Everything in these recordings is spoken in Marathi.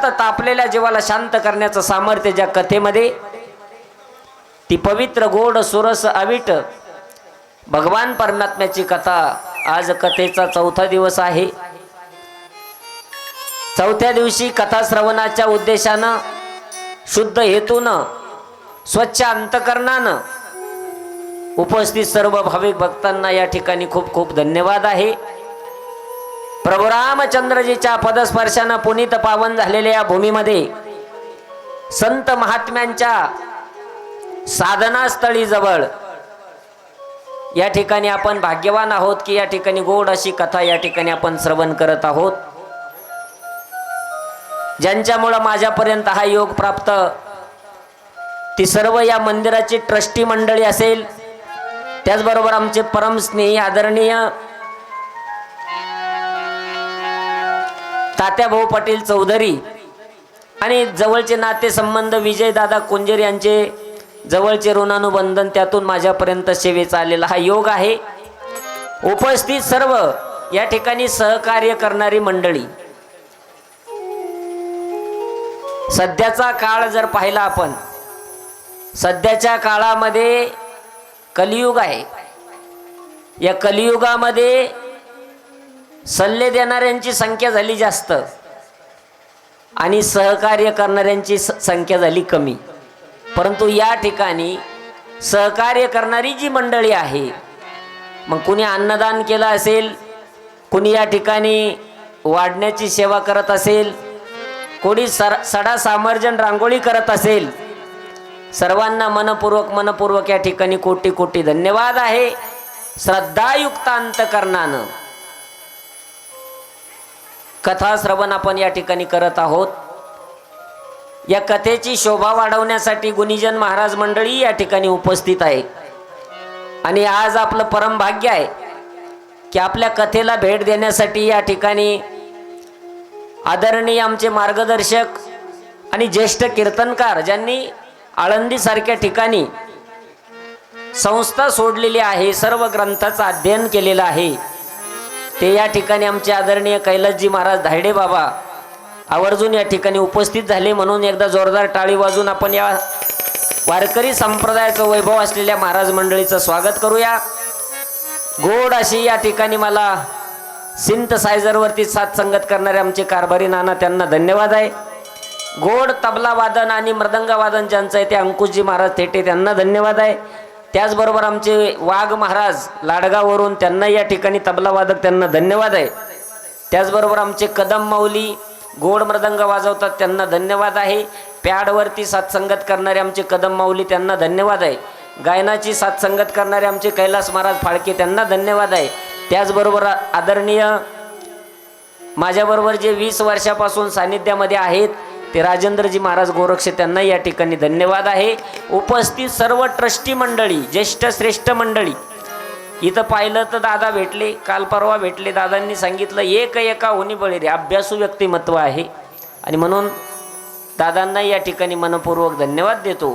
अंतराळात तापलेल्या जीवाला शांत करण्याचं सामर्थ्य ज्या कथेमध्ये, ती पवित्र गोड सुरस अविट भगवान परमात्म्याची कथा। आज कथेचा 4था दिवस आहे। 4थ्या दिवशी कथा श्रवणाच्या उद्देशानं, शुद्ध हेतूनं, स्वच्छ अंतकरणानं उपस्थित सर्व भाविक भक्तांना या ठिकाणी खूप खूप धन्यवाद आहे। प्रभू रामचंद्रजीच्या पदस्पर्शानं पुनीत पावन झालेल्या या भूमीमध्ये संत महात्म्यांच्या साधनास्थळी जवळ या ठिकाणी आपण भाग्यवान आहोत की या ठिकाणी गोड अशी कथा या ठिकाणी आपण श्रवण करत आहोत। ज्यांच्यामुळे माझ्यापर्यंत हा योग प्राप्त, ती सर्व या मंदिराची ट्रस्टी मंडळी असेल, त्याचबरोबर आमचे परम स्नेही आदरणीय तात्याभाऊ पाटील चौधरी आणि जवळचे नाते संबंध विजयदादा कुंजेर यांचे जवळचे ऋणानुबंधन, त्यातून माझ्यापर्यंत सेवेचा आलेला हा योग आहे। उपस्थित सर्व या ठिकाणी सहकार्य करणारी मंडळी, सध्याचा काळ जर पाहिला आपण, सध्याच्या काळामध्ये कलियुग आहे। या कलियुगामध्ये सल्ले देणाऱ्यांची संख्या झाली जास्त आणि सहकार्य करणाऱ्यांची संख्या झाली कमी। परंतु या ठिकाणी सहकार्य करणारी जी मंडळी आहे, मग कुणी अन्नदान केलं असेल, कुणी या ठिकाणी वाढण्याची सेवा करत असेल, कोणी सडा सामर्जन रांगोळी करत असेल, सर्वांना मनपूर्वक या ठिकाणी कोटी कोटी धन्यवाद आहे। श्रद्धायुक्त अंतकरणानं कथा श्रवण आपण या ठिकाणी करत आहोत। या कथेची शोभा वाढवण्यासाठी गुणीजन महाराज मंडळी या ठिकाणी उपस्थित आहे आणि आज आपलं परम भाग्य आहे की आपल्या कथेला भेट देण्यासाठी या ठिकाणी आदरणीय आमचे मार्गदर्शक आणि ज्येष्ठ कीर्तनकार, ज्यांनी आळंदी सारख्या ठिकाणी संस्था सोडलेली आहे, सर्व ग्रंथाचं अध्ययन केलेलं आहे, ते या ठिकाणी आमचे आदरणीय कैलासजी महाराज धायडे बाबा आवर्जून या ठिकाणी उपस्थित झाले। म्हणून एकदा जोरदार टाळी वाजून आपण या वारकरी संप्रदायाचं वैभव असलेल्या महाराज मंडळीचं स्वागत करूया। गोड अशी या ठिकाणी मला सिंथसायझरवरती साथ संगत करणारे आमचे कारभारी नाना, त्यांना धन्यवाद आहे। गोड तबला वादन आणि मृदंग वादन ज्यांचं आहे ते अंकुशजी महाराज थेटे, त्यांना धन्यवाद आहे। त्याचबरोबर आमचे वाघ महाराज लाडगाववरून, त्यांना या ठिकाणी तबला वादक, त्यांना धन्यवाद आहे। त्याचबरोबर आमचे कदम माऊली गोड मृदंग वाजवतात, त्यांना धन्यवाद आहे। पॅडवरती साथसंगत करणारे आमचे कदम माऊली, त्यांना धन्यवाद आहे। गायनाची साथसंगत करणारे आमचे कैलास महाराज फाळके, त्यांना धन्यवाद आहे। त्याचबरोबर आदरणीय माझ्याबरोबर जे 20 वर्षापासून सानिध्यामध्ये आहेत ते राजेंद्रजी महाराज गोरक्षे, त्यांना या ठिकाणी धन्यवाद आहे। उपस्थित सर्व ट्रस्टी मंडळी, ज्येष्ठ श्रेष्ठ मंडळी, इथं पाहिलं तर दादा भेटले, काल परवा भेटले। दादांनी सांगितलं एका होणी बळी रे, अभ्यासू व्यक्तिमत्व आहे आणि म्हणून दादांना या ठिकाणी मनपूर्वक धन्यवाद देतो।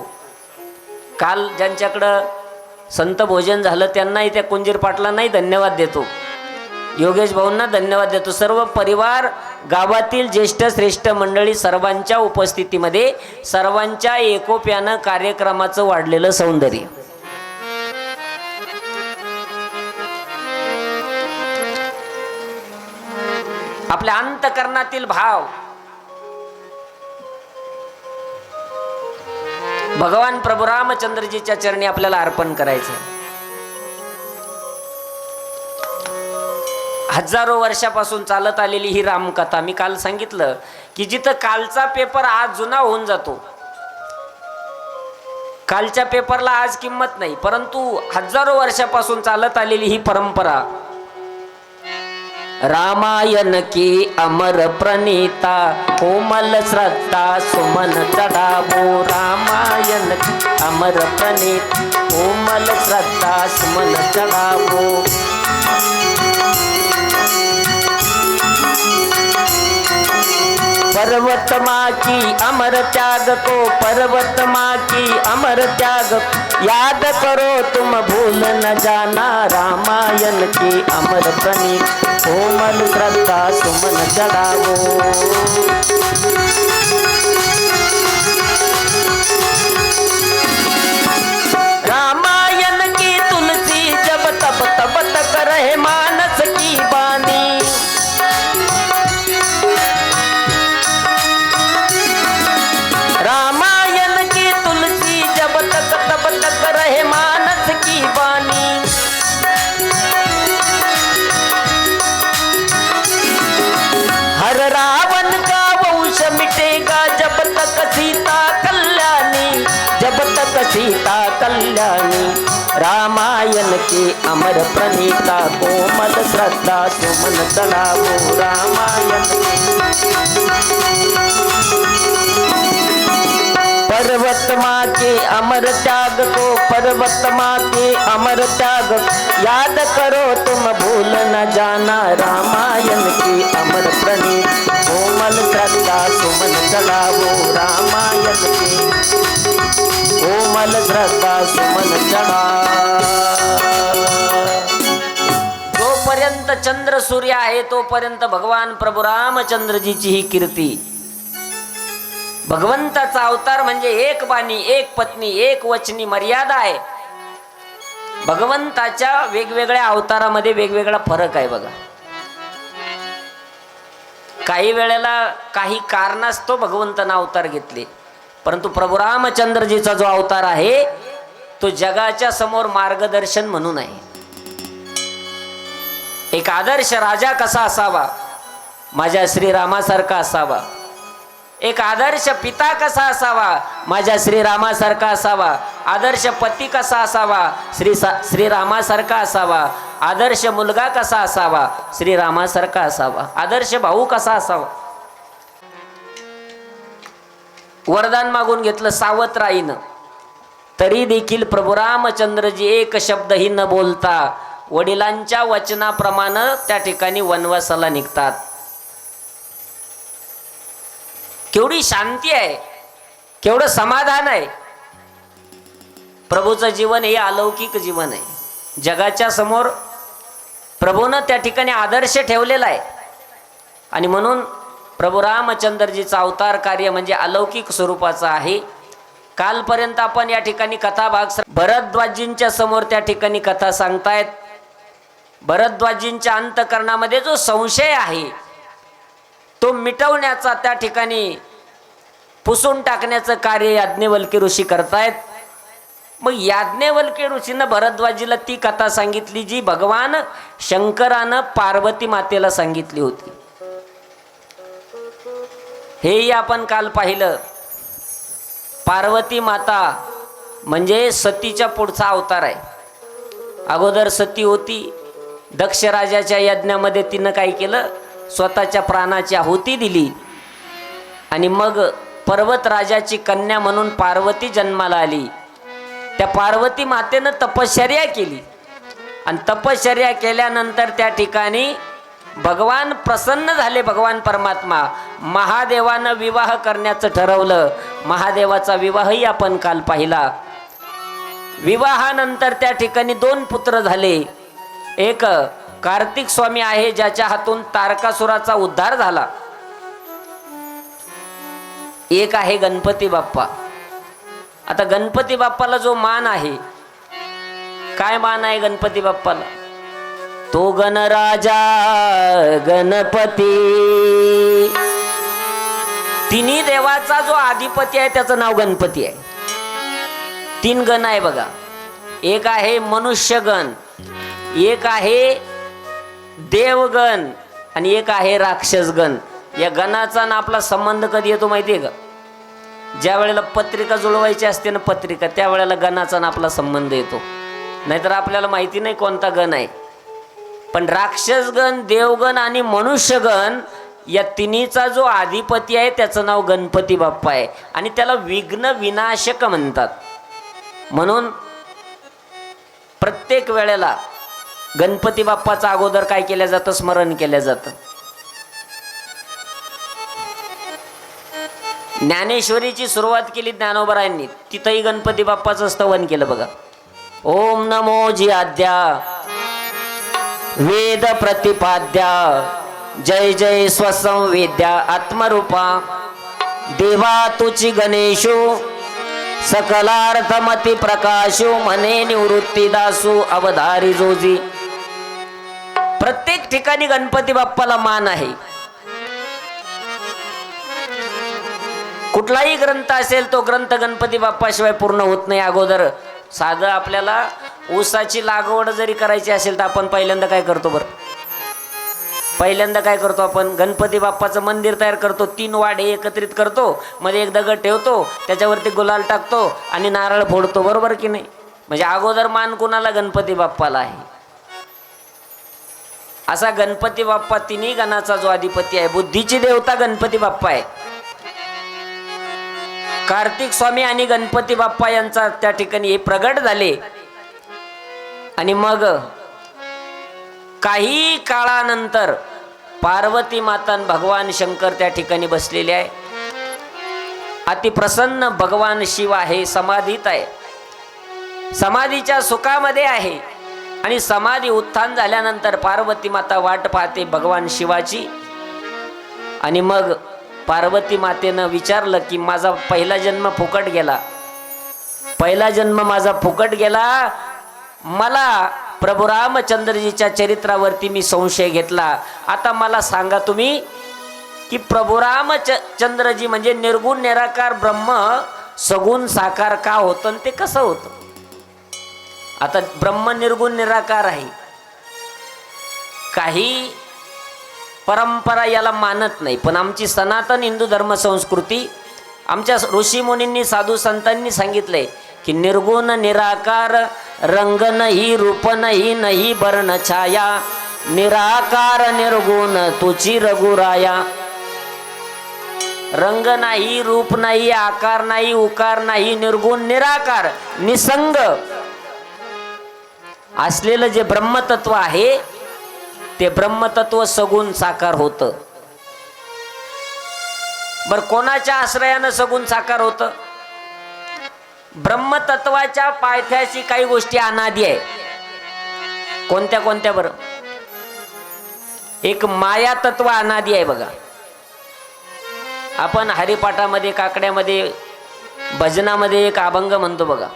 काल ज्यांच्याकडं संत भोजन झालं त्यांनाही, त्या कुंजीर पाटलांनाही धन्यवाद देतो, योगेश भाऊंना धन्यवाद देतो। सर्व परिवार, गावातील ज्येष्ठ श्रेष्ठ मंडळी सर्वांच्या उपस्थितीमध्ये, सर्वांच्या एकोप्यानं कार्यक्रमाचं वाढलेलं सौंदर्य, आपल्या अंतकरणातील भाव भगवान प्रभू रामचंद्रजीच्या चरणी आपल्याला अर्पण करायचं। हजारो वर्षापासून चालत आलेली ही रामकथा, मी काल सांगितलं की जिथं कालचा पेपर आज जुना होऊन जातो, कालच्या पेपरला आज किंमत नाही, परंतु हजारो वर्षापासून चालत आलेली ही परंपरा, रामायण की अमर प्रणीता कोमल श्रद्धा सुमन चढ़ावो, रामायण की अमर प्रणीत कोमल श्रद्धा सुमन चढ़ावो। पर्वत माँ की अमर त्याग को, पर्वत माँ की अमर त्याग याद करो तुम भूल न जाना, रामायण की अमर प्रणीत कोमल श्रद्धा सुमन चढ़ावो। सीता कल्याणी, रामायण की अमर प्रणीता, कोमल श्रद्धा सुमन चढ़ावो रामायण पर्वत माँ के अमर त्याग को, पर्वत माँ के अमर त्याग याद करो तुम भूल न जाना, रामायण की अमर प्रणीत, कोमल श्रद्धा सुमन चढ़ावो रामायण की, कोमल श्रद्धा सुमन चढ़ा। जोपर्यंत चंद्र सूर्य आहे तोपर्यंत भगवान प्रभू रामचंद्रजीची ही कीर्ती। भगवंताचा अवतार म्हणजे एक बाणी, एक पत्नी, एक वचनी मर्यादा आहे। भगवंताच्या वेगवेगळ्या अवतारामध्ये वेगवेगळा फरक आहे बघा। काही वेळेला काही कारणास्तव भगवंताने अवतार घेतले, परंतु प्रभू रामचंद्रजीचा जो अवतार आहे तो जगाच्या समोर मार्गदर्शन म्हणून आहे। एक आदर्श राजा कसा असावा, माझ्या श्रीरामासारखा असावा। एक आदर्श पिता कसा असावा, माझ्या श्रीरामासारखा असावा। आदर्श पती कसा असावा, श्रीरामासारखा असावा। आदर्श मुलगा कसा असावा, श्रीरामासारखा असावा। आदर्श भाऊ कसा असावा। वरदान मागून घेतलं सावत्राईनं, तरी देखील प्रभू रामचंद्रजी एक शब्दही न बोलता वडिलांच्या वचनाप्रमाणे त्या ठिकाणी वनवासाला निघतात। केवढी शांती आहे, केवढं समाधान आहे। प्रभूचं जीवन हे अलौकिक जीवन आहे। जगाच्या समोर प्रभूनं त्या ठिकाणी आदर्श ठेवलेला आहे आणि म्हणून प्रभू रामचंद्रजीचा अवतार कार्य म्हणजे अलौकिक स्वरूपाचं आहे। कालपर्यंत आपण या ठिकाणी कथाभाग भरद्वाजींच्या समोर त्या ठिकाणी कथा सांगतायत। भरद्वाजींच्या अंतःकरणामध्ये जो संशय आहे तो मिटवण्याचा, त्या ठिकाणी पुसून टाकण्याचं कार्य याज्ञवल्क्य ऋषी करतायत। मग याज्ञवल्क्य ऋषीनं भरद्वाजीला ती कथा सांगितली जी भगवान शंकरानं पार्वती मातेला सांगितली होती। हेही आपण काल पाहिलं। पार्वती माता म्हणजे सतीच्या पुढचा अवतार आहे। अगोदर सती होती, दक्ष राजाच्या यज्ञामध्ये तिनं काय केलं, स्वतःच्या प्राणाची आहुती दिली आणि मग पर्वत राजाची कन्या म्हणून पार्वती जन्माला आली। त्या पार्वती मातेनं तपश्चर्या केली आणि तपश्चर्या केल्यानंतर त्या ठिकाणी भगवान प्रसन्न झाले। भगवान परमात्मा महादेवानं विवाह करण्याचं ठरवलं। महादेवाचा विवाहही आपण काल पाहिला। विवाहानंतर त्या ठिकाणी 2 पुत्र झाले। एक कार्तिक स्वामी आहे ज्याच्या हातून तारकासुराचा उद्धार झाला। एक आहे गणपती बाप्पा। आता गणपती बाप्पाला जो मान आहे, काय मान आहे गणपती बाप्पाला, तो गणराजा गणपती। तिन्ही देवाचा जो अधिपती आहे त्याचं नाव गणपती आहे। 3 गण आहे बघा। एक आहे मनुष्यगण, एक आहे देवगण आणि एक आहे राक्षसगण। या गणाचा ना आपला संबंध कधी येतो माहिती आहे का? ज्या वेळेला पत्रिका जुळवायची असते ना पत्रिका, त्या वेळेला गणाचा ना आपला संबंध येतो। नाहीतर आपल्याला माहिती नाही कोणता गण आहे। पण राक्षसगण, देवगण आणि मनुष्यगण या तिन्हीचा जो अधिपती आहे त्याचं नाव गणपती बाप्पा आहे आणि त्याला विघ्न विनाशक म्हणतात। म्हणून प्रत्येक वेळेला गणपती बाप्पाचा अगोदर काय केलं जातं, स्मरण केलं जातं। ज्ञानेश्वरीची सुरुवात केली ज्ञानोबरायांनी, तिथंही गणपती बाप्पाचं स्तवन केलं बघा। ओम नमो जिआद्या वेद प्रतिपाद्या, जय जय स्वसंवेद्या आत्मरूपा, देवा तुची गणेशो सकलार्थमती प्रकाशो, म्हणे निवृत्ती दासू अवधारी जोजी। प्रत्येक ठिकाणी गणपती बाप्पाला मान आहे। कुठलाही ग्रंथ असेल तो ग्रंथ गणपती बाप्पाशिवाय पूर्ण होत नाही। अगोदर साधं आपल्याला ऊसाची लागवड जरी करायची असेल तर आपण पहिल्यांदा काय करतो बरं, पहिल्यांदा काय करतो आपण, गणपती बाप्पाचं मंदिर तयार करतो, 3 वाडे एकत्रित करतो, मध्ये एक दगड ठेवतो, त्याच्यावरती गुलाल टाकतो आणि नारळ फोडतो, बरोबर की नाही? म्हणजे अगोदर मान कुणाला? गणपती बाप्पाला आहे. असा गणपती बाप्पा तिन्ही गणाचा जो अधिपती आहे, बुद्धीची देवता गणपती बाप्पा आहे. कार्तिक स्वामी आणि गणपती बाप्पा यांचा त्या ठिकाणी हे प्रगट झाले. आणि मग काही काळानंतर पार्वती माता भगवान शंकर त्या ठिकाणी बसलेले आहे. अतिप्रसन्न भगवान शिव आहे, समाधीत आहे, समाधीच्या सुखामध्ये आहे. आणि समाधी उत्थान झाल्यानंतर पार्वती माता वाट पाहते भगवान शिवाची. आणि मग पार्वती मातेनं विचारलं की माझा पहिला जन्म फुकट गेला, पहिला जन्म माझा फुकट गेला, मला प्रभू रामचंद्रजीच्या चरित्रावरती मी संशय घेतला. आता मला सांगा तुम्ही की प्रभू रामचंद्रजी म्हणजे निर्गुण निराकार ब्रह्म सगुण साकार का होतं आणि ते कसं होतं? आता ब्रह्म निर्गुण निराकार आहे. काही परंपरा याला मानत नाही, पण आमची सनातन हिंदू धर्म संस्कृती, आमच्या ऋषी मुनींनी साधू संतांनी सांगितलंय की निर्गुण निराकार रंग नाही रूप नाही नाही वर्ण छाया, निराकार निर्गुण तुची रघुराया. रंग नाही, रूप नाही, आकार नाही, उकार नाही, निर्गुण निराकार निसंग असलेलं जे ब्रह्मतत्व आहे ते ब्रह्मतत्व सगुण साकार होतं. बर कोणाच्या आश्रयानं सगुण साकार होतं? ब्रह्मतत्वाच्या पायथ्याशी काही गोष्टी अनादी आहे. कोणत्या कोणत्या? बरं, एक माया तत्व अनादी आहे बघा. आपण हरिपाठामध्ये, काकड्यामध्ये, भजनामध्ये एक अभंग म्हणतो बघा,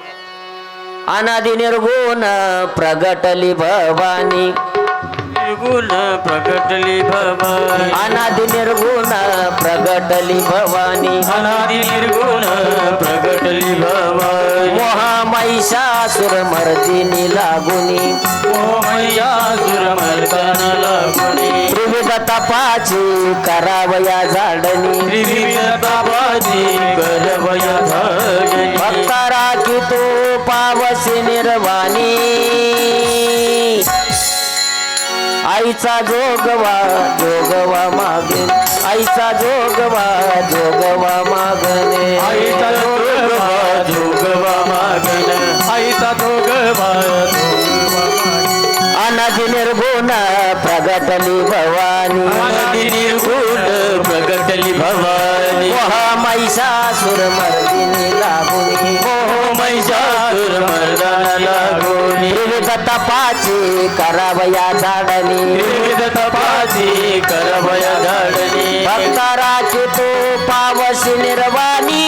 अनादि निर्गुण प्रगटली भवानी, निर्गुण प्रगटली भवानी, अनादि निर्गुण प्रगटली भवानी, अनादि निर्गुण प्रगटली भवानी. मोहमहिषासुर मर्दिनी लागुनी, मोहमहिषासुर मर्दना लागुनी, त्रिविध तपाची करावया झाडणी, त्रिविध तापाची करवया झाडणी. भक्ता राखी तू पावसी निर्वाणी, आईचा जोगवा जोगवा मागे, आईचा जोगवा जोगवा मागणे, आईचा जोगवा जोगवा मागणे, आईचा जोगवा जोगवा मागणे. अनादि निर्गुण प्रगटली भवानी, अनादि निर्गुण प्रगटली भवानी. मोहमहिषासुर मर्दिनी लागुनी, मोहमहिषासुर मर्दना लागुनी, त्रिविध तपाची करावया झाडणी, त्रिविध तपाची करवया झाडणी. भक्ता राखी तू पावसी निर्वाणी,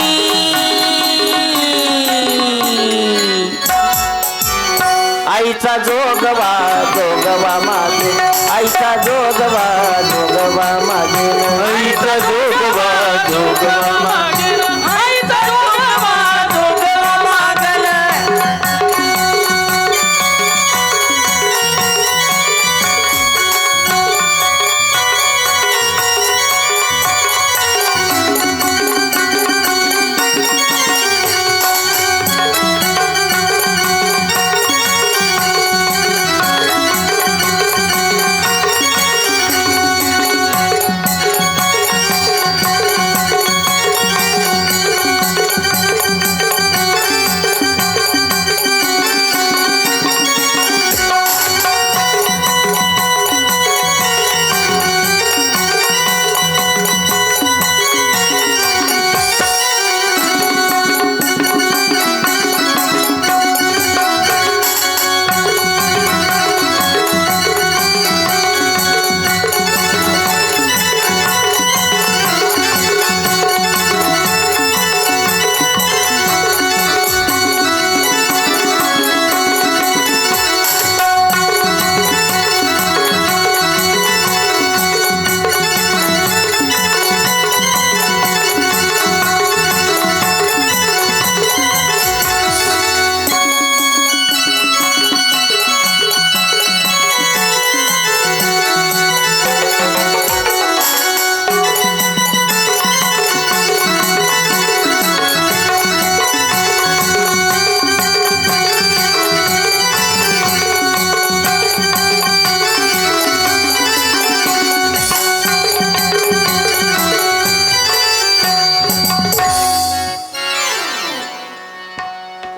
आईचा जोगवा जोगवा मागे, आईचा जोगवा जोगवा मागे, आईचा जोगवा जोगवा मागे, आईचा जोगवा जोगवा मागणे.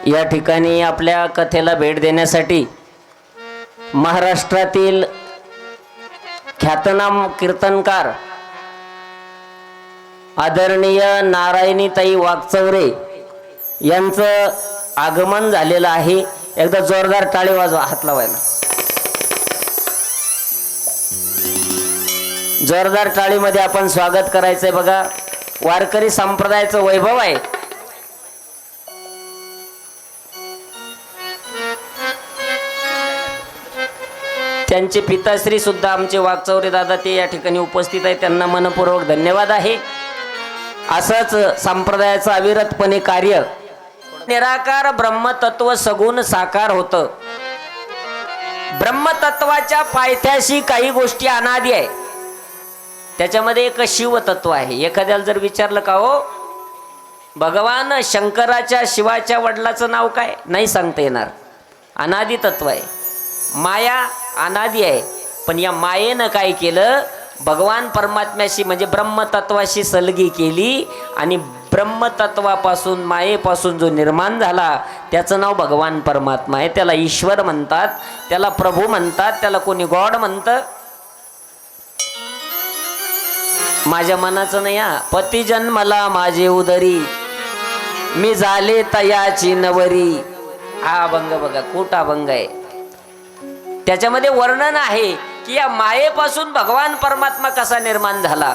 या ठिकाणी आपल्या कथेला भेट देण्यासाठी महाराष्ट्रातील ख्यातनाम कीर्तनकार आदरणीय नारायणीताई वागचौरे यांचं आगमन झालेलं आहे. एकदा जोरदार टाळी वाजवा, हात लावायला. जोरदार टाळीमध्ये आपण स्वागत करायचंय. बघा, वारकरी संप्रदायाचं वैभव आहे. त्यांचे पिताश्री सुद्धा आमचे वागचौरे दादा ते या ठिकाणी उपस्थित आहेत. त्यांना मनपूर्वक धन्यवाद आहे. असंच संप्रदायाचं अविरतपणे कार्य. निराकार ब्रह्मतत्व सगुण साकार होतं. ब्रह्मतत्वाच्या पायथ्याशी काही गोष्टी अनादी आहे. त्याच्यामध्ये एक शिवतत्व आहे. एखाद्याला जर विचारलं का हो भगवान शंकराच्या शिवाच्या वडिलाचं नाव काय, नाही सांगता येणार. अनादी तत्व आहे. माया अनादी आहे. पण या मायेनं काय केलं, भगवान परमात्म्याशी म्हणजे ब्रह्मतत्वाशी सलगी केली आणि ब्रह्मतत्वापासून मायेपासून जो निर्माण झाला त्याचं नाव भगवान परमात्मा आहे. त्याला ईश्वर म्हणतात, त्याला प्रभू म्हणतात, त्याला कोणी गॉड म्हणतं. माझ्या मनाचं नाही हा. पती जन्मला माझे उदरी, मी झाले तयाची नवरी. हा अभंग बघा, कुठं अभंग आहे. त्याच्यामध्ये वर्णन आहे की या मायेपासून भगवान परमात्मा कसा निर्माण झाला.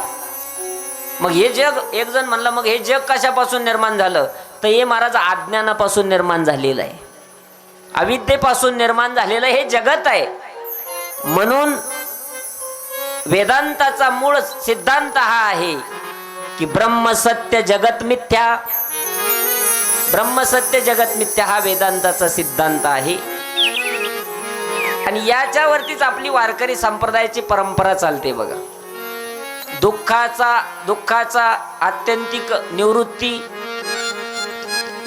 मग हे जग, एक जण म्हणलं मग हे जग कशापासून निर्माण झालं, तर हे महाराज अज्ञानापासून निर्माण झालेलं आहे. अविद्येपासून निर्माण झालेलं हे जगत आहे. म्हणून वेदांताचा मूळ सिद्धांत हा आहे की ब्रह्म सत्य जगत मिथ्या. ब्रह्म सत्य जगत मिथ्या हा वेदांताचा सिद्धांत आहे. आणि याच्यावरतीच आपली वारकरी संप्रदायाची परंपरा चालते. बघा, दुःखाचा आत्यंतिक निवृत्ती.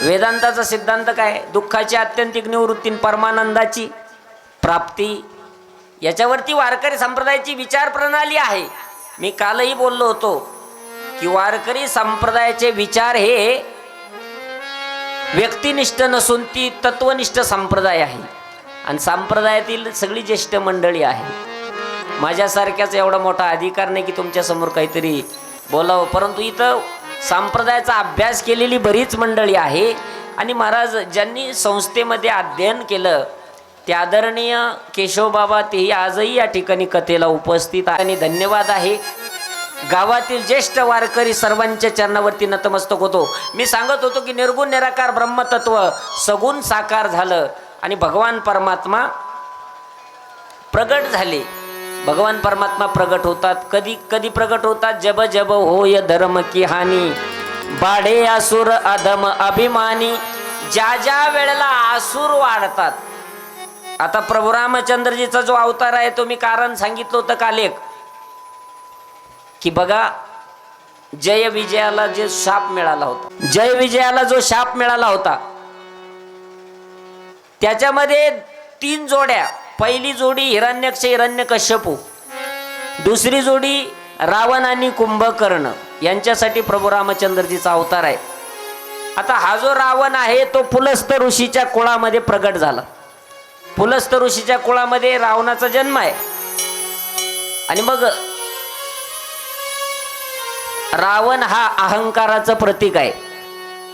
वेदांताचा सिद्धांत काय, दुःखाची आत्यंतिक निवृत्ती, परमानंदाची प्राप्ती. याच्यावरती वारकरी संप्रदायाची विचार प्रणाली आहे. मी कालही बोललो होतो की वारकरी संप्रदायाचे विचार हे व्यक्तिनिष्ठ नसून ती तत्वनिष्ठ संप्रदाय आहे. आणि संप्रदायातील सगळी ज्येष्ठ मंडळी आहे. माझ्यासारख्याच एवढा मोठा अधिकार नाही की तुमच्या समोर काहीतरी बोलावं, परंतु इथं संप्रदायाचा अभ्यास केलेली बरीच मंडळी आहे. आणि महाराज ज्यांनी संस्थेमध्ये अध्ययन केलं ते आदरणीय केशवबाबा तेही आजही या ठिकाणी कथेला उपस्थित आहे. आणि धन्यवाद आहे. गावातील ज्येष्ठ वारकरी सर्वांच्या चरणावरती नतमस्तक होतो. मी सांगत होतो की निर्गुण निराकार ब्रह्मतत्व सगुण साकार झालं आणि भगवान परमात्मा प्रगट झाले. भगवान परमात्मा प्रगट होतात. कधी कधी प्रगट होतात, जब जब होय धर्म की हानी, बाढे असुर अधम अभिमानी. ज्या ज्या वेळेला असुर वाढतात. आता प्रभू रामचंद्रजीचा जो अवतार आहे तो मी कारण सांगितलं होतं काल एक, की बघा जय विजयाला जे शाप मिळाला होता, जय विजयाला जो शाप मिळाला होता त्याच्यामध्ये 3 जोड्या. पहिली जोडी हिरण्यक्ष हिरण्यकश्यपू, दुसरी जोडी रावण आणि कुंभकर्ण यांच्यासाठी प्रभू रामचंद्रजीचा अवतार आहे. आता हा जो रावण आहे तो पुलस्त ऋषीच्या कुळामध्ये प्रगट झाला. पुलस्त ऋषीच्या कुळामध्ये रावणाचा जन्म आहे. आणि मग रावण हा अहंकाराचं प्रतीक आहे.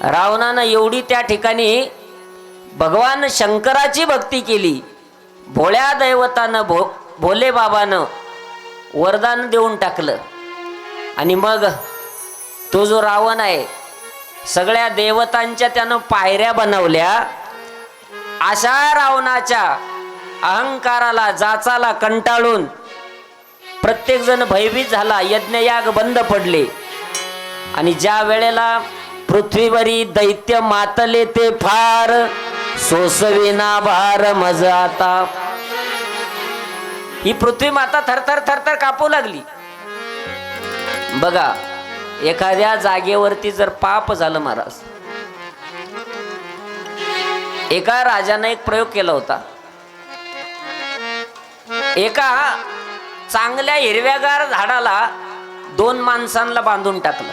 रावणानं एवढी त्या ठिकाणी भगवान शंकराची भक्ती केली. भोळ्या दैवतानं भोले बाबानं वरदान देऊन टाकलं. आणि मग तो जो रावण आहे सगळ्या देवतांच्या त्यानं पायऱ्या बनवल्या. अशा रावणाच्या अहंकाराला जाचाला कंटाळून प्रत्येक जण भयभीत झाला. यज्ञयाग बंद पडले. आणि ज्या वेळेला पृथ्वीवरी दैत्य मातले ते फार, सोसविना भार मज आता. ही पृथ्वी माता थरथर थरथर कापू लागली. बघा, एखाद्या जागेवरती जर पाप झालं महाराज, एका राजानं एक प्रयोग केला होता. एका चांगल्या हिरव्यागार झाडाला 2 माणसांना बांधून टाकलं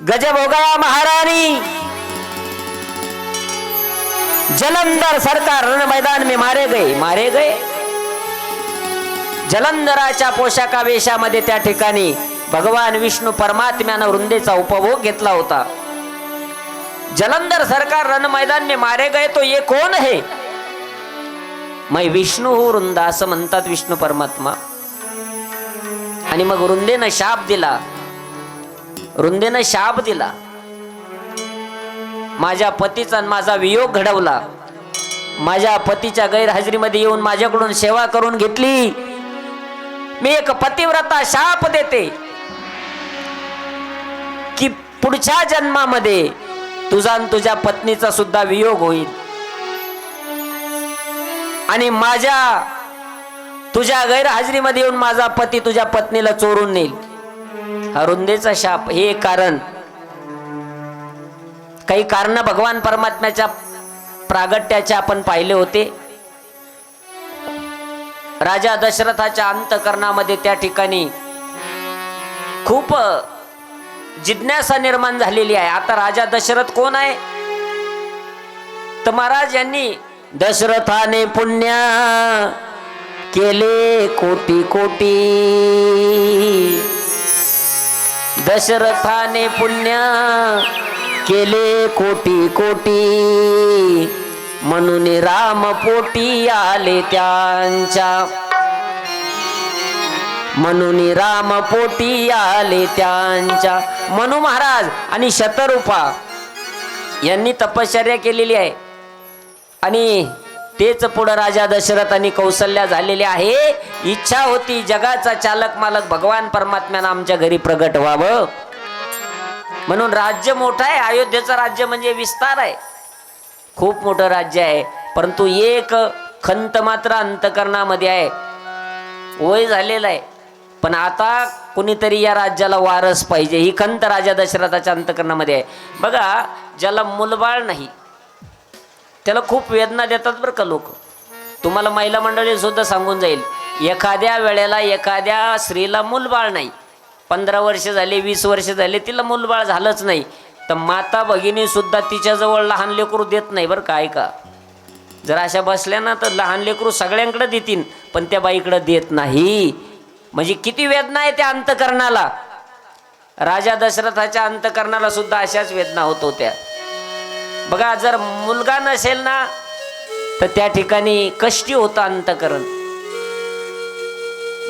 गजभोगा महारानी जलंधर सरकार रण मैदान में मारे गए. जलंधराच्या पोशाखा वेशामध्ये त्या ठिकाणी भगवान विष्णू परमात्म्यानं वृंदेचा उपभोग घेतला होता. जलंधर सरकार रण मैदान में मारे गए तो ये कौन है? मैं विष्णू हूं वृंदा असं म्हणतात विष्णू परमात्मा. आणि मग वृंदेनं शाप दिला. माझ्या पतीचा आणि माझा वियोग घडवला. माझ्या पतीच्या गैरहजेरीमध्ये येऊन माझ्याकडून सेवा करून घेतली. मी एक पतिव्रता शाप देते की पुढच्या जन्मामध्ये तुझा आणि तुझ्या पत्नीचा सुद्धा वियोग होईल आणि तुझ्या गैरहजेरीमध्ये येऊन माझा पती तुझ्या पत्नीला चोरून नेईल. हा वृंदेचा शाप. हे कारण काही कारण भगवान परमात्म्याच्या प्रागट्याचे आपण पाहिले होते. राजा दशरथाच्या अंतःकरणामध्ये त्या ठिकाणी खूप जिज्ञासा निर्माण झालेली आहे. आता राजा दशरथ कोण आहे? तर महाराज यांनी दशरथाने पुण्य केले कोटी कोटी. दशरथाने पुण्य केले कोटी कोटी म्हणून राम पोटी आले त्यांच्या. म्हणून राम पोटी आले त्यांच्या. मनू महाराज आणि शतरूपा यांनी तपश्चर्या केलेली आहे आणि तेच पुढे राजा दशरथ आणि कौशल्या झालेले आहे. इच्छा होती जगाचा चालक मालक भगवान परमात्म्यानं आमच्या घरी प्रगट व्हावं म्हणून. राज्य मोठं आहे. अयोध्येचं राज्य म्हणजे विस्तार आहे. खूप मोठं राज्य आहे. परंतु एक खंत मात्र अंतःकरणामध्ये आहे. वय झालेलं आहे पण आता कुणीतरी या राज्याला वारस पाहिजे. ही खंत राजा दशरथाच्या अंतःकरणामध्ये आहे. बघा, ज्याला मुलबाळ नाही त्याला खूप वेदना देतात बरं का लोक. तुम्हाला महिला मंडळी सुद्धा सांगून जाईल, एखाद्या वेळेला एखाद्या स्त्रीला मुलबाळ नाही, 15 वर्ष झाले 20 वर्ष झाले तिला मुलबाळ झालंच नाही, तर माता भगिनी सुद्धा तिच्याजवळ लहान लेकरू देत नाही बरं का. ऐका, जर अशा बसल्या ना तर लहान लेकरू सगळ्यांकडे देतील पण त्या बाईकडे देत नाही. म्हणजे किती वेदना आहे त्या अंतःकरणाला. राजा दशरथाच्या अंतःकरणाला सुद्धा अशाच वेदना होत होत्या. बघा, जर मुलगा नसेल ना तर त्या ठिकाणी कष्टी होतं अंतःकरण.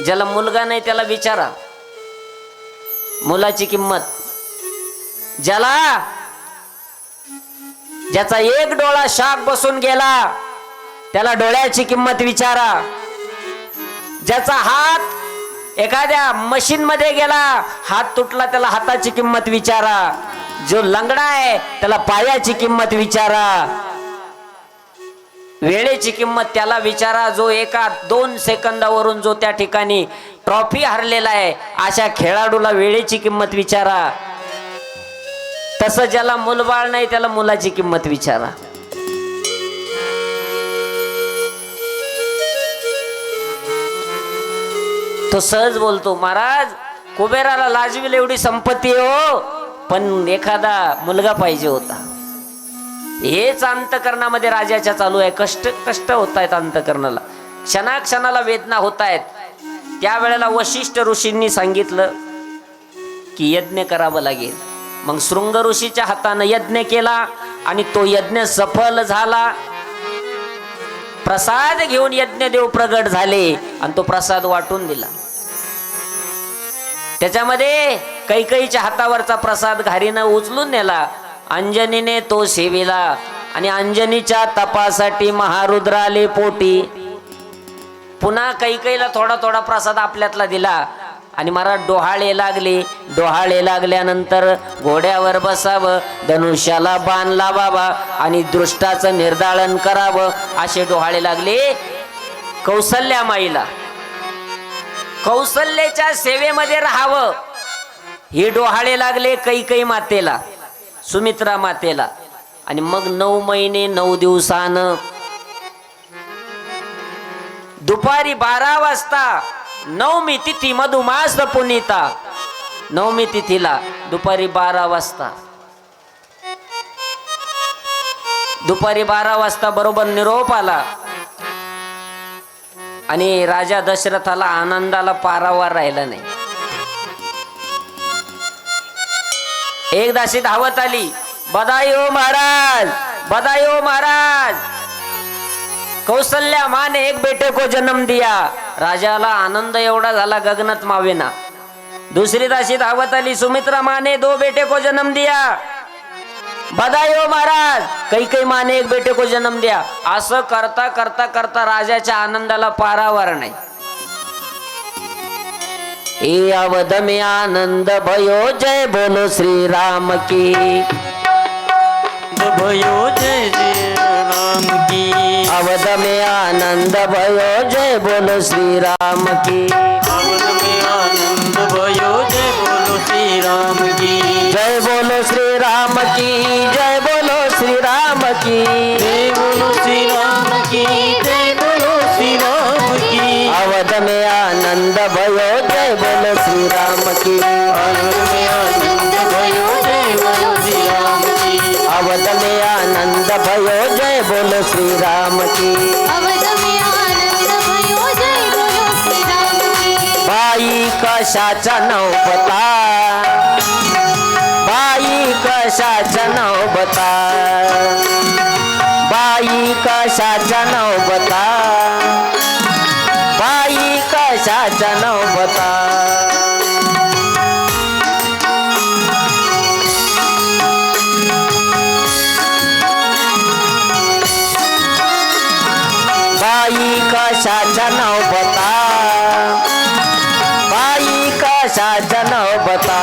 ज्याला मुलगा नाही त्याला विचारा मुलाची किंमत. ज्याचा एक डोळा शाक बसून गेला त्याला डोळ्याची किंमत विचारा. ज्याचा हात एखाद्या मशीन मध्ये गेला, हात तुटला, त्याला हाताची किंमत विचारा. जो लंगडा आहे त्याला पायाची किंमत विचारा. वेळेची किंमत त्याला विचारा जो एका 2 सेकंदावरून जो त्या ठिकाणी ट्रॉफी हरलेला आहे. अशा खेळाडूला वेळेची किंमत विचारा. तसं ज्याला मुलबाळ नाही त्याला मुलाची किंमत विचारा. तो सहज बोलतो, महाराज कुबेराला लाजविल एवढी संपत्ती हो पण एखादा मुलगा पाहिजे होता. हेच अंतःकरणामध्ये राजाच्या चालू आहे. कष्ट होत आहेत अंतःकरणाला. क्षणाक्षणाला वेदना होत आहेत. त्यावेळेला वशिष्ठ ऋषींनी सांगितलं की यज्ञ करावं लागेल. मग शृंग ऋषीच्या हातानं यज्ञ केला आणि तो यज्ञ सफल झाला. प्रसाद घेऊन यज्ञदेव प्रगट झाले आणि तो प्रसाद वाटून दिला. त्याच्यामध्ये कैकेयीच्या हातावरचा प्रसाद घारीनं उचलून नेला. अंजनीने तो सेविला आणि अंजनीच्या तपासाठी महारुद्र आले पोटी. पुन्हा कैकेयीला थोडा थोडा प्रसाद आपल्यातला दिला आणि महाराज डोहाळे लागल्यानंतर घोड्यावर बसावं, धनुष्याला बाण लावावा आणि दृष्टाचं निर्दाळन करावं असे डोहाळे लागले कौसल्या माईला. कौसल्याच्या सेवेमध्ये राहावं हे डोहाळे लागले कैकेयी मातेला, सुमित्रा मातेला. आणि मग 9 महिने 9 दिवसानं दुपारी 12 वाजता 9वी तिथी मधुमास पुनीता, 9वी तिथीला दुपारी 12 वाजता. दुपारी 12 वाजता बरोबर निरोप आला आणि राजा दशरथाला आनंदाला पारावार राहिला नाही. एक दासी धावत आली, बधाई हो महाराज, बधाई हो महाराज, कौशल्या माँ ने एक बेटे को जन्म दिया. राजाला आनंद एवढा झाला गगनात मावेना. दुसरी दासी धावत आली, सुमित्रा माँ ने 2 बेटे को जन्म दिया, बधाई हो महाराज, कैकेयी माँ ने एक बेटे को जन्म दिया. असं करता करता करता राजाच्या आनंदाला पारावार नाही. ए अवध में आनंद भयो, जय बोलो श्री राम की. भयो जय जय राम की. अवध में आनंद भयो, जय बोलो श्री राम की. अवध में आनंद भयो, जय बोलो श्री राम की. जय बोलो श्री राम की, जय बोलो श्री राम की. जय बोलो श्री राम की, जय बोलो श्री राम की. अवध में आनंद भयो, जय बोलो श्री राम की. अवध में आनंद भयो, जय बोलो श्री राम की. अवध में आनंद भयो, जय बोलो श्री राम की. अवध में आनंद भयो, जय बोलो श्री राम की. बाई कशाचा नवबता, बाई कशाचा नवबता, बाई कशाचा नवबता, बाई कशाचा नवबता. बाई कशाचा नवबता, बाई कशाचा नवबता.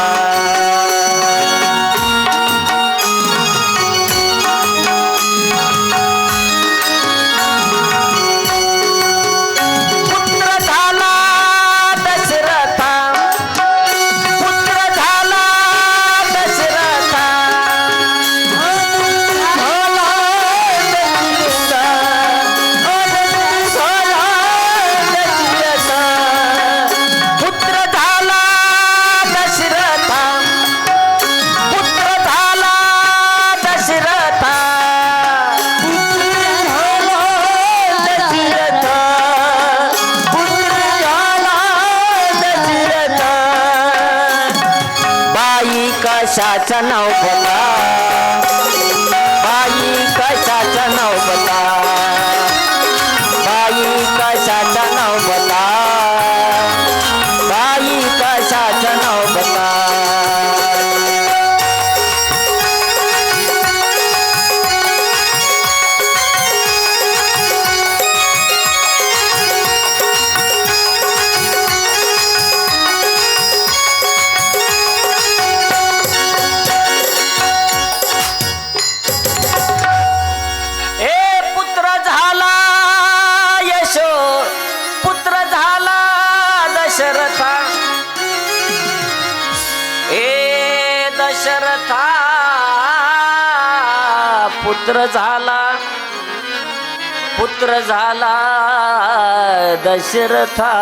पुत्र झाला दशरथा, पुत्र झाला दशरथा, झाला दशरथा, पुत्र झाला दशरथा, पुत्र झाला दशरथा, पुत्र झाला दशरथा. बाई कशाचा नवबता, बाई कशाचा नवबता, बाई कशाचा नवबता, बाई कशाचा नवबता. ए पुत्र झाला यशो, पुत्र झाला दशरथा, ए दशरथा पुत्र झाला, पुत्र झाला दशरथा.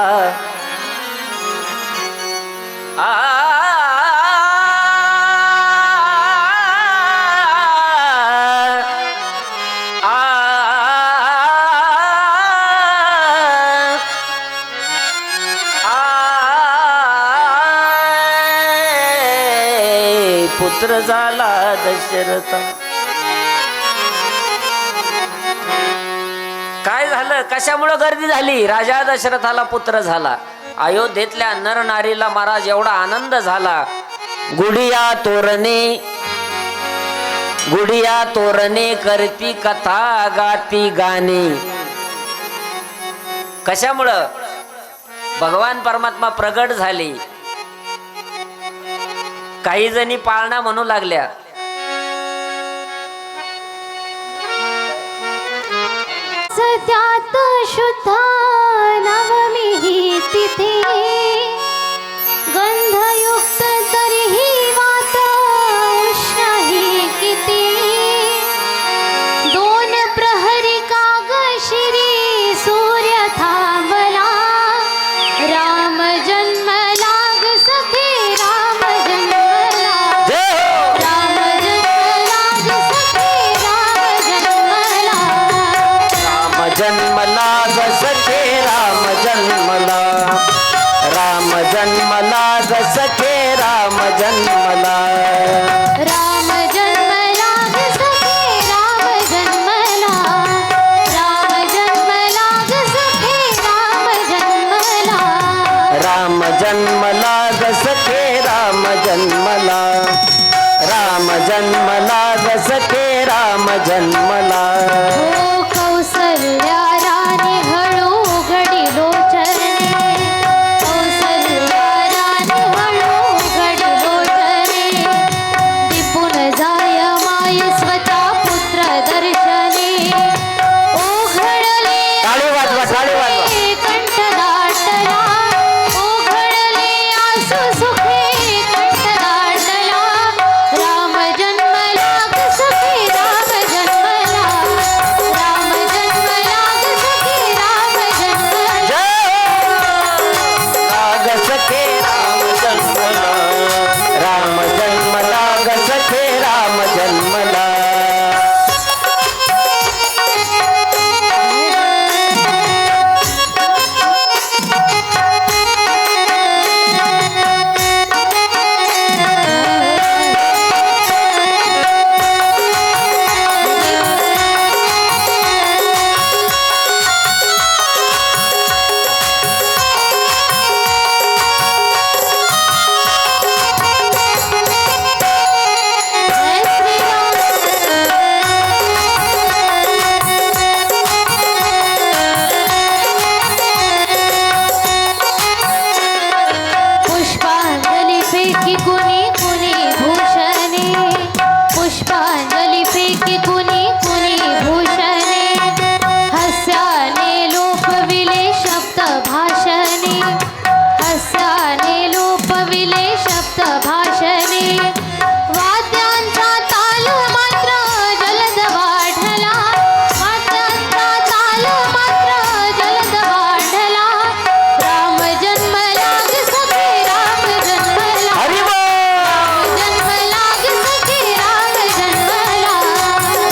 पुत्र झाला दशरथा. काय झालं, कशामुळे गर्दी झाली? राजा दशरथाला पुत्र झाला. अयोध्येतल्या नर नारीला महाराज एवढा आनंद झाला. गुडिया तोरणे, गुडिया तोरणे करती कथा गाती गाणे. कशामुळं? भगवान परमात्मा प्रगट झाले. काही जणी पाळणा म्हणू लागल्या, सत्यात शुद्ध नवमी ही तिथे, गंधयुक्त तरीही वात उष्ण ही किती. 2 प्रहरी काग शिरी सूर्य थांबला, राम जन्मला ग सखे राम जन्मला. जन्मला राम जन्मला ग सखे राम जन्मला राम जन्मला ग सखे राम जन्मला राम जन्मला ग सखे राम जन्मला राम जन्मला ग सखे राम जन्मला हो कौसल्या राणी हळू उघडी लोचने कौसल्या राणी हळू उघडी लोचने दिपून जाय माय स्वतः पुत्र दर्शने ओघळले टाळी वाजवा, टाळी वाजवा. कंठ दाटला ओघळले आसू सुखे कंठ दाटला राम जन्मला ग सखे राम जन्मला राम जन्मला ग सखे राम जन्मला ग सखे राम जन्मला राम जन्मला ग सखे राम जन्मला जय पुष्पांजली फेकी कुणी कुणी भूषणे पुष्पांजली फेकी कुणी कुणी भूषणे हास्याने लोपविले शब्द भाषणे हास्याने लोपविले शब्द भाषणे वाद्यांचा ताल मात्र जलद वाढला वाद्यांचा ताल मात्र जलद वाढला राम जन्मला ग सखे राम जन्मला हरी बोल जन्मला ग सखे राम जन्मला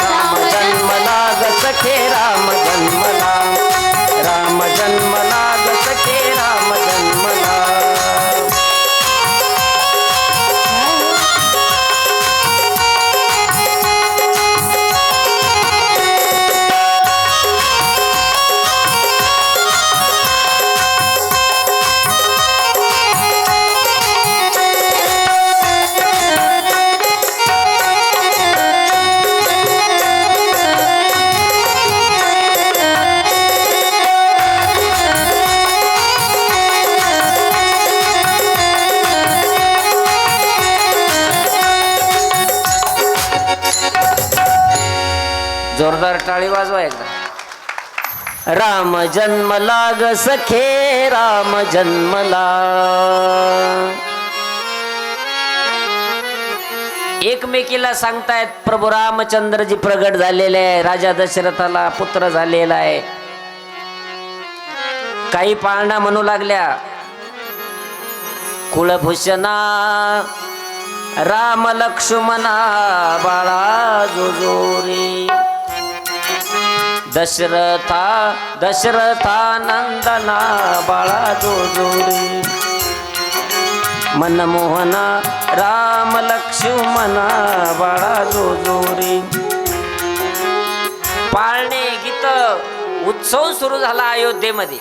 राम जन्मला ग सखे राम जन्मला राम जन्मला ग सखे राम जन्मला जोरदार टाळी वाजवा एकदा राम जन्मला ग सखे राम जन्मला एकमेकीला सांगतायत प्रभू रामचंद्रजी प्रगट झालेले आहे राजा दशरथाला पुत्र झालेला आहे काही पाळणा म्हणू लागल्या कुलभूषणा राम लक्ष्मणा बाळा जोजोरी दशरथा नंदना बाळा जोजोरी मनमोहना राम लक्ष्मणा बाळा जोजोरी पाळणे गीत उत्सव सुरू झाला अयोध्येमध्ये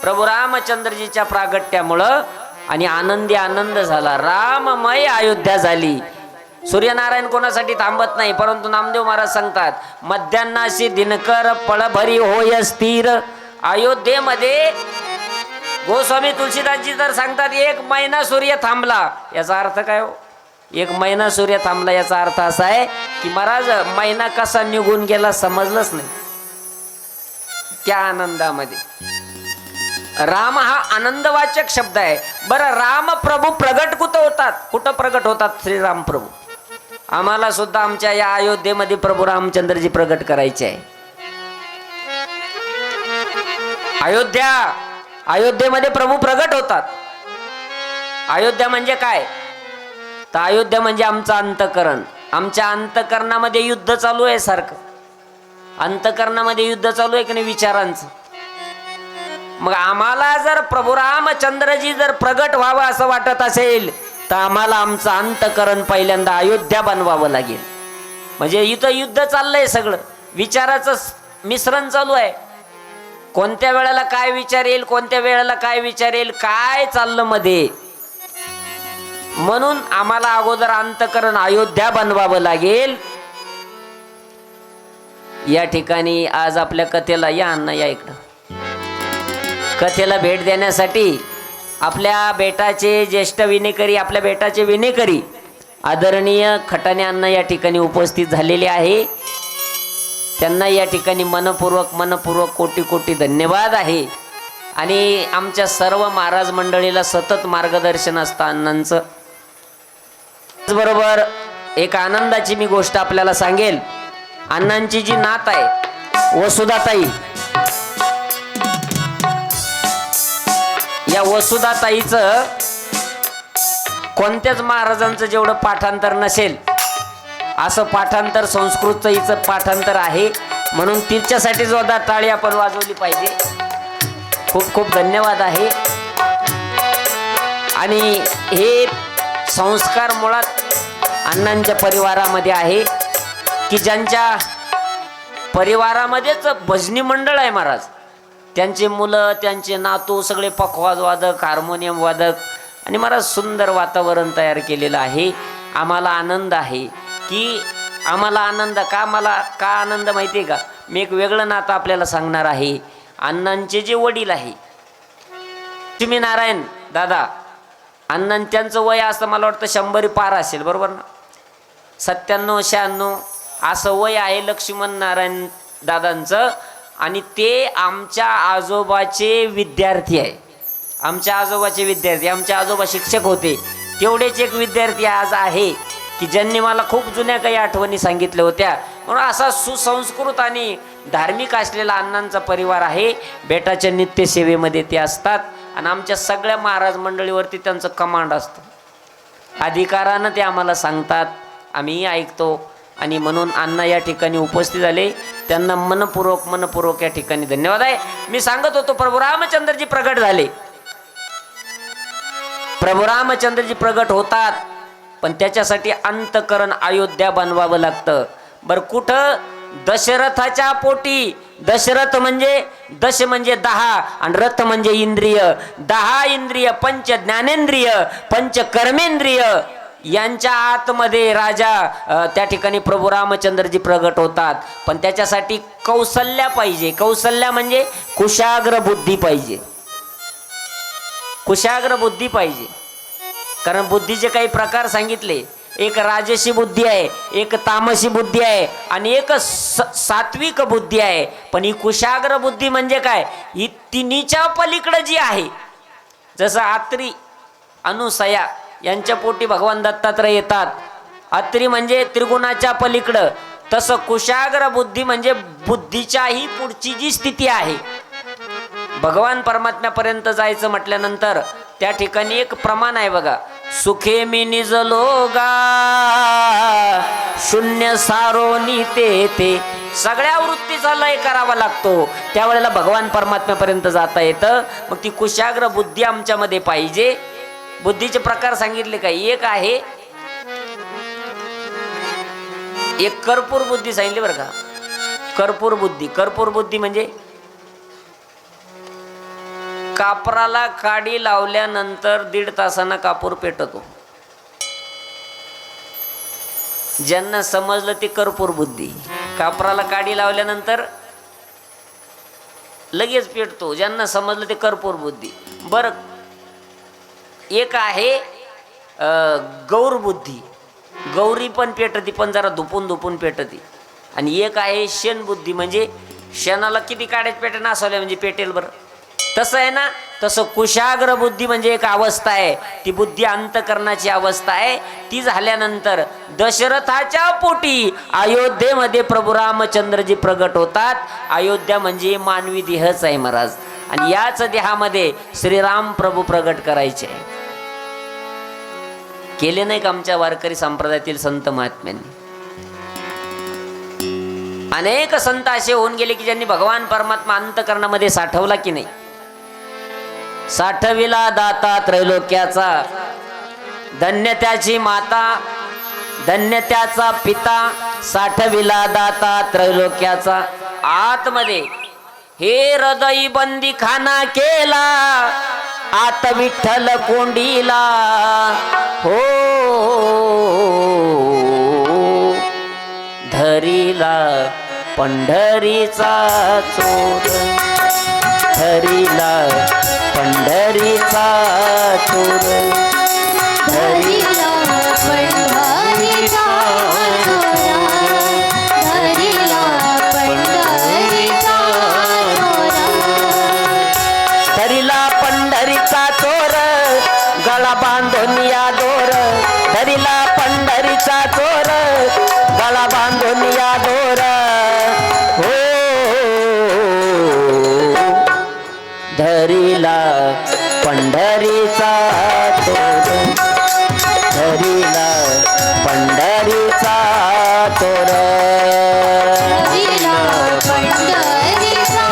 प्रभू रामचंद्रजीच्या प्रागट्यामुळं आणि आनंदी आनंद झाला राममय अयोध्या झाली सूर्यनारायण कोणासाठी थांबत नाही परंतु नामदेव महाराज सांगतात मध्यान्नाशी दिनकर पळभरी होय स्थिर अयोध्येमध्ये गोस्वामी तुलसीदासजी तर सांगतात 1 महिना सूर्य थांबला याचा अर्थ काय हो 1 महिना सूर्य थांबला याचा अर्थ असा आहे की महाराज महिना कसा निघून गेला समजलंच नाही त्या आनंदामध्ये राम हा आनंदवाचक शब्द आहे बरं राम प्रभू प्रगट कुठं प्रगट होतात श्रीराम प्रभू आम्हाला सुद्धा आमच्या या अयोध्येमध्ये प्रभू रामचंद्रजी प्रगट करायचे आहे अयोध्येमध्ये प्रभू प्रगट होतात अयोध्या म्हणजे काय तर अयोध्या म्हणजे आमचं अंतःकरण आमच्या अंतःकरणामध्ये युद्ध चालू आहे सारखं अंतःकरणामध्ये युद्ध चालू आहे की नाही विचारांचं मग आम्हाला जर प्रभू रामचंद्रजी जर प्रगट व्हावं असं वाटत असेल तर आम्हाला आमचं अंतकरण पहिल्यांदा अयोध्या बनवावं लागेल. म्हणजे इथं युद्ध चाललंय, सगळं विचाराचं मिश्रण चालू आहे. कोणत्या वेळेला काय विचार येईल, कोणत्या वेळेला काय विचार येईल, काय चाललं मध्ये. म्हणून आम्हाला अगोदर अंतकरण अयोध्या बनवावं लागेल. या ठिकाणी आज आपल्या कथेला या अण्णा या इकडं कथेला भेट देण्यासाठी आपल्या बेटाचे ज्येष्ठ विनेकरी, आपल्या बेटाचे विनेकरी आदरणीय खटाणे अण्णा या ठिकाणी उपस्थित झालेले आहे. त्यांना या ठिकाणी मनपूर्वक कोटी कोटी धन्यवाद आहे. आणि आमच्या सर्व महाराज मंडळीला सतत मार्गदर्शन असतं अण्णांचं. त्याचबरोबर एक आनंदाची मी गोष्ट आपल्याला सांगेल. अण्णांची जी नात आहे वसुधाताई, या वसुधाताईचं कोणत्याच महाराजांचं जेवढं पाठांतर नसेल असं पाठांतर संस्कृतचं हिचं पाठांतर आहे. म्हणून तिच्यासाठी जोरदार टाळी आपण वाजवली पाहिजे. खूप खूप धन्यवाद आहे. आणि हे संस्कार मुळात अण्णांच्या परिवारामध्ये आहे की ज्यांच्या परिवारामध्येच भजनी मंडळ आहे महाराज. त्यांचे मुलं, त्यांचे नातू सगळे पखवाज वादक, हार्मोनियम वादक आणि महाराज सुंदर वातावरण तयार केलेलं आहे. आम्हाला आनंद आहे की आम्हाला आनंद का आनंद माहिती आहे का? मी एक वेगळं नातं आपल्याला सांगणार आहे. अण्णांचे जे वडील आहे लक्ष्मीनारायण दादा, अण्णां त्यांचं वय असं मला वाटतं 100 पार असेल, बरोबर ना? 97-96 असं वय आहे लक्ष्मण नारायण दादांचं. आणि ते आमच्या आजोबाचे विद्यार्थी आहे. आमच्या आजोबाचे विद्यार्थी, आमचे आजोबा शिक्षक होते, तेवढेच एक विद्यार्थी आज आहे की ज्यांनी मला खूप जुन्या काही आठवणी सांगितल्या होत्या. म्हणून असा सुसंस्कृत आणि धार्मिक असलेला अण्णांचा परिवार आहे. बेटाच्या नित्यसेवेमध्ये ते असतात आणि आमच्या सगळ्या महाराज मंडळीवरती त्यांचं कमांड असतं. अधिकारानं ते आम्हाला सांगतात, आम्ही ऐकतो. आणि म्हणून अण्णा या ठिकाणी उपस्थित झाले, त्यांना मनपूर्वक या ठिकाणी धन्यवाद आहे. मी सांगत होतो प्रभू रामचंद्रजी प्रगट झाले. प्रभू रामचंद्रजी प्रगट होतात, पण त्याच्यासाठी अंतकरण अयोध्या बनवावं लागतं. बरं कुठं? दशरथाच्या पोटी. दशरथ म्हणजे दश म्हणजे 10 आणि रथ म्हणजे इंद्रिय. 10 इंद्रिय, पंच ज्ञानेंद्रिय, पंच कर्मेंद्रिय यांच्या आतमध्ये राजा त्या ठिकाणी प्रभू रामचंद्रजी प्रगट होतात. पण त्याच्यासाठी कौशल्य पाहिजे. कौशल्य म्हणजे कुशाग्र बुद्धी पाहिजे. कुशाग्र बुद्धी पाहिजे. कारण बुद्धीचे काही प्रकार सांगितले. एक राजसी बुद्धी आहे, एक तामसी बुद्धी आहे आणि एक सात्विक बुद्धी आहे. पण ही कुशाग्र बुद्धी म्हणजे काय? ही तिन्हीच्या पलीकडे जी आहे. जसं आत्री अनुसया यांच्या पोटी भगवान दत्तात्रय येतात. अत्री म्हणजे त्रिगुणाच्या पलीकडं. तसं कुशाग्र बुद्धी म्हणजे बुद्धीच्याही पुढची जी स्थिती आहे. भगवान परमात्म्यापर्यंत जायचं म्हटल्यानंतर त्या ठिकाणी एक प्रमाण आहे बघा. सुखे मी निजलो गा शून्य सारोनी ते सगळ्या वृत्तीचा लय करावा लागतो. त्यावेळेला भगवान परमात्म्यापर्यंत जाता येतं. मग ती कुशाग्र बुद्धी आमच्यामध्ये पाहिजे. बुद्धीचे प्रकार सांगितले काय? एक आहे एक कर्पूर बुद्धी सांगितली बरं का. कर्पूर बुद्धी. कर्पूर बुद्धी म्हणजे कापराला काडी लावल्यानंतर 1.5 तासांना कापूर पेटतो. ज्यांना समजलं ते कर्पूर बुद्धी. कापराला काडी लावल्यानंतर लगेच पेटतो. ज्यांना समजलं ते कर्पूर बुद्धी. बरं एक आहे गौर बुद्धी. गौरी पण पेटती, पण जरा धुपून पेटती. आणि एक आहे शेण बुद्धी, म्हणजे शेणाला किती काड्यात पेटणं असवल्या म्हणजे पेटेल बरं. तसं आहे ना. तसं कुशाग्र बुद्धी म्हणजे एक अवस्था आहे. ती बुद्धी अंतकरणाची अवस्था आहे. ती झाल्यानंतर दशरथाच्या पोटी अयोध्येमध्ये प्रभू रामचंद्रजी प्रगट होतात. अयोध्या म्हणजे मानवी देहच आहे महाराज. आणि याच देहामध्ये श्रीराम प्रभू प्रगट करायचे आहे. केले नाही का आमच्या वारकरी संप्रदायातील संत महात्म्यांनी? अनेक संत असे होऊन गेले की ज्यांनी भगवान परमात्मा अंतकरणामध्ये साठवला की नाही. साठविला दाता त्रैलोक्याचा धन्य त्याची माता, धन्य त्याचा पिता, साठविला दाता त्रैलोक्याचा. आतमध्ये हे हृदयी बंदी खाना केला, आत विठ्ठल कोंडीला. हो धरीला पंढरीचा चोर, धरीला पंढरीचा चोर, धरिला पंढरीचा चोरा, धरिला पंढरीचा चोरा. धरीला पंढरीचा चोर, गळा बांधून या दोर. धरीला पंढरीचा चोर, गळा बांधून या दोर. हो धरीला पंढरीचा चोर, धरीला पंढरीचा चोर. धरिला पंढरीचा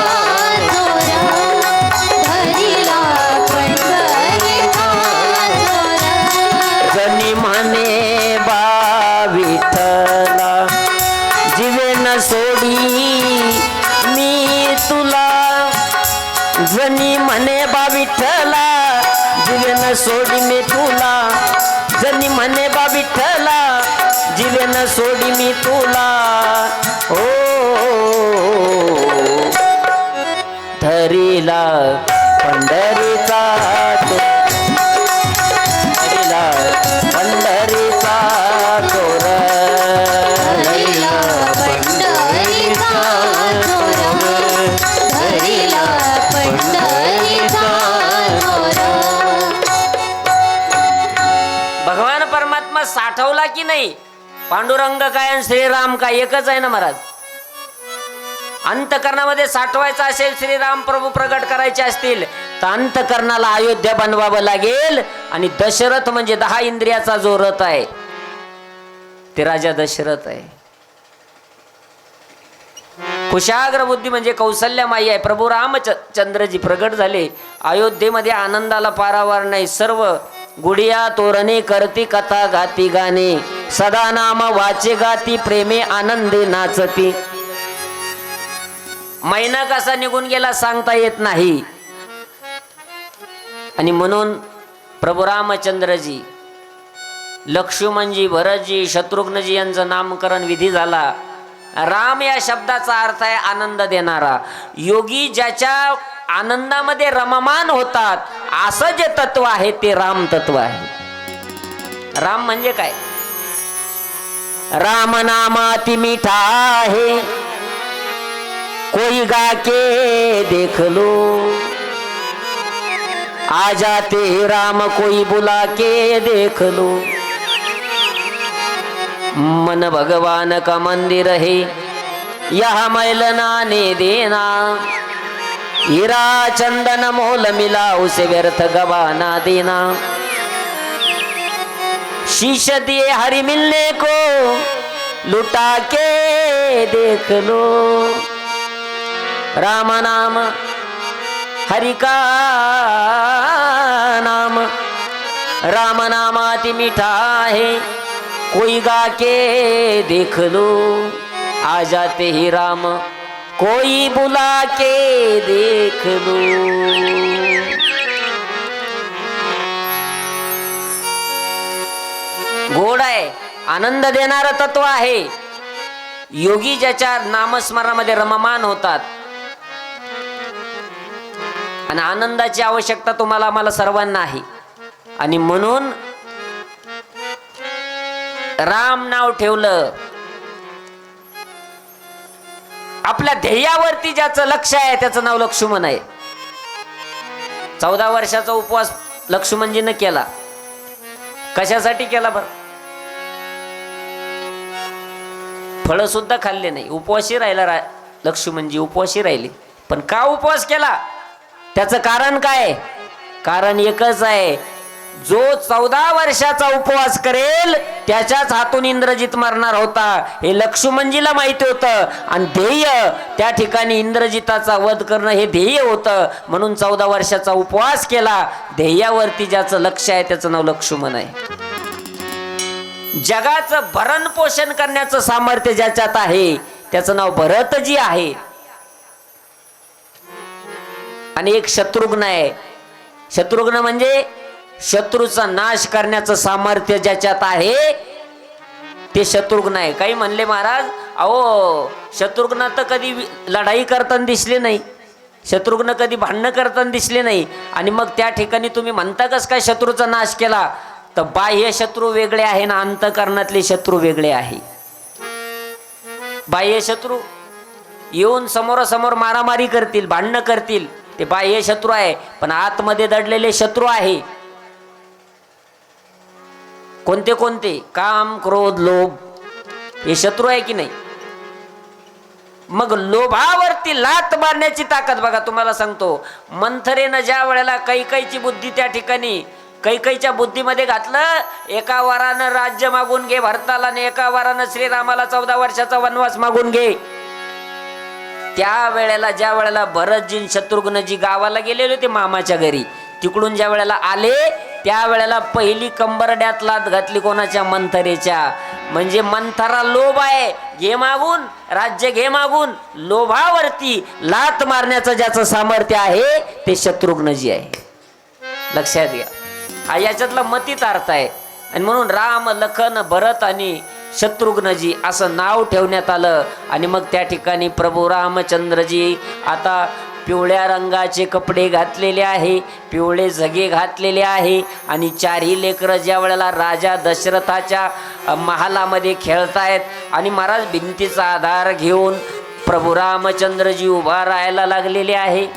चोरा, धरिला पंढरीचा चोरा. जनी म्हणे बा विठ्ठला, जीवे न सोडी मी तुला. जनी म्हणे बा विठ्ठला, जीवे न सोडी मी तुला. जनी म्हणे बा विठ्ठला, जीवे न सोडी मी तुला. हो धरीला पंढरीचा चोर, धरीला पंढरीचा चोर. धरिला पंढरीचा चोरा, धरिला पंढरीचा चोरा. भगवान परमात्मा साठवला की नाही? पांडुरंग काय आणि श्रीराम काय एकच आहे ना महाराज. अंतकरणामध्ये साठवायचं असेल, श्रीराम प्रभू प्रगट करायचे असतील तर अंतकरणाला अयोध्या बनवावं लागेल. आणि दशरथ म्हणजे 10 इंद्रियाचा जो रथ आहे ते राजा दशरथ आहे. कुशाग्र बुद्धी म्हणजे कौशल्य माई आहे. प्रभू रामचंद्रजी प्रगट झाले अयोध्येमध्ये, आनंदाला पारावार नाही. सर्व गुडिया तोरणे करती कथा गाती गाणे, सदा नाम वाचे गाती प्रेमे आनंदे नाचती. महिना कसा निघून गेला सांगता येत नाही. आणि म्हणून प्रभू रामचंद्रजी, लक्ष्मणजी, भरतजी, शत्रुघ्नजी यांचं नामकरण विधी झाला. राम या शब्दाचा अर्थ आहे आनंद देणारा. योगी ज्याच्या आनंदामध्ये रममान होतात असं जे तत्व आहे ते राम तत्व आहे. राम म्हणजे काय? राम नामाति मीठा है, कोई गा के देख लो. आ जाते राम कोई बुला के देख लो. मन भगवान का मंदिर है, यह मैल नाने देना. हीरा चंदन मोल मिला उसे व्यर्थ गवाना देना. शीश दिए हरि मिलने को, लुटा के देख लो. राम नाम हरि का नाम, राम नामाति मीठा है, कोई गा के देख लो. आ जाते ही राम कोई बुला के देख लो. गोड आहे, आनंद देणारं तत्व आहे. योगी ज्याच्या नामस्मरणामध्ये रममान होतात. आणि आनंदाची आवश्यकता तुम्हाला आम्हाला सर्वांना आहे. आणि म्हणून राम नाव ठेवलं. आपल्या ध्येयावरती ज्याचं लक्ष आहे त्याचं नाव लक्ष्मण आहे. 14 वर्षाचा उपवास लक्ष्मणजीनं केला. कशासाठी केला बरं? फळं सुद्धा खाल्ले नाही, उपवासी राहिला. लक्ष्मणजी उपवासी राहिले. पण का उपवास केला? त्याचं कारण काय? कारण एकच आहे. जो 14 वर्षाचा उपवास करेल त्याच्याच हातून इंद्रजित मरणार होता हे लक्ष्मणजीला माहिती होतं. आणि ध्येय त्या ठिकाणी इंद्रजिताचा वध करणं हे ध्येय होतं. म्हणून 14 वर्षाचा उपवास केला. ध्येयावरती ज्याचं लक्ष आहे त्याचं नाव लक्ष्मण आहे. जगाचं भरण पोषण करण्याचं सामर्थ्य ज्याच्यात आहे त्याचं नाव भरतजी आहे. आणि एक शत्रुघ्न आहे. शत्रुघ्न म्हणजे शत्रूचा नाश करण्याचं सामर्थ्य ज्याच्यात आहे ते शत्रुघ्न आहे. काही म्हणले महाराज, अहो शत्रुघ्न तर कधी लढाई करताना दिसले नाही, शत्रुघ्न कधी भांडणं करताना दिसले नाही, आणि मग त्या ठिकाणी तुम्ही म्हणता कस काय शत्रूचा नाश केला? तर बाह्य शत्रू वेगळे आहे ना अंतःकरणातले शत्रू वेगळे आहे. बाह्य शत्रू येऊन समोरासमोर मारामारी करतील, भांडणं करतील, ते बाह्य शत्रू आहे. पण आतमध्ये दडलेले शत्रू आहे. कोणते कोणते? काम, क्रोध, लोभ हे शत्रू आहे की नाही? मग लोभावरती लात मारण्याची ताकद बघा. तुम्हाला सांगतो, मंथरेनं ज्या वेळेला कैकईची बुद्धी त्या ठिकाणी कैकईच्या बुद्धीमध्ये घातलं, एका वरानं राज्य मागून घे भरताला आणि एका वरानं श्रीरामाला 14 वर्षाचा वनवास मागून घे. त्या वेळेला ज्या वेळेला भरतजी शत्रुघ्नजी गावाला गेलेले होते मामाच्या घरी, तिकडून ज्या वेळेला आले त्या वेळेला पहिली कंबरड्यात लात घातली कोणाच्या? मंथरेच्या. म्हणजे मंथरा लोभ आहे, घे मागून, राज्य घे मागून. लोभावरती लात मारण्याचं ज्याचं सामर्थ्य आहे ते शत्रुघ्नजी आहे. लक्षात घ्या, हा याच्यातला मतीत अर्थ आहे. आणि म्हणून राम, लखन, भरत आणि शत्रुघ्नजी असं नाव ठेवण्यात आलं. आणि मग त्या ठिकाणी प्रभू रामचंद्रजी आता पिवळ्या रंगाचे कपडे घातलेले आहे, पिवळे झगे घातलेले आहे. आणि चारही लेकरं ज्या वेळेला राजा दशरथाच्या महालामध्ये खेळतायत आणि महाराज भिंतीचा आधार घेऊन प्रभू रामचंद्रजी उभा राहायला लागलेले आहे.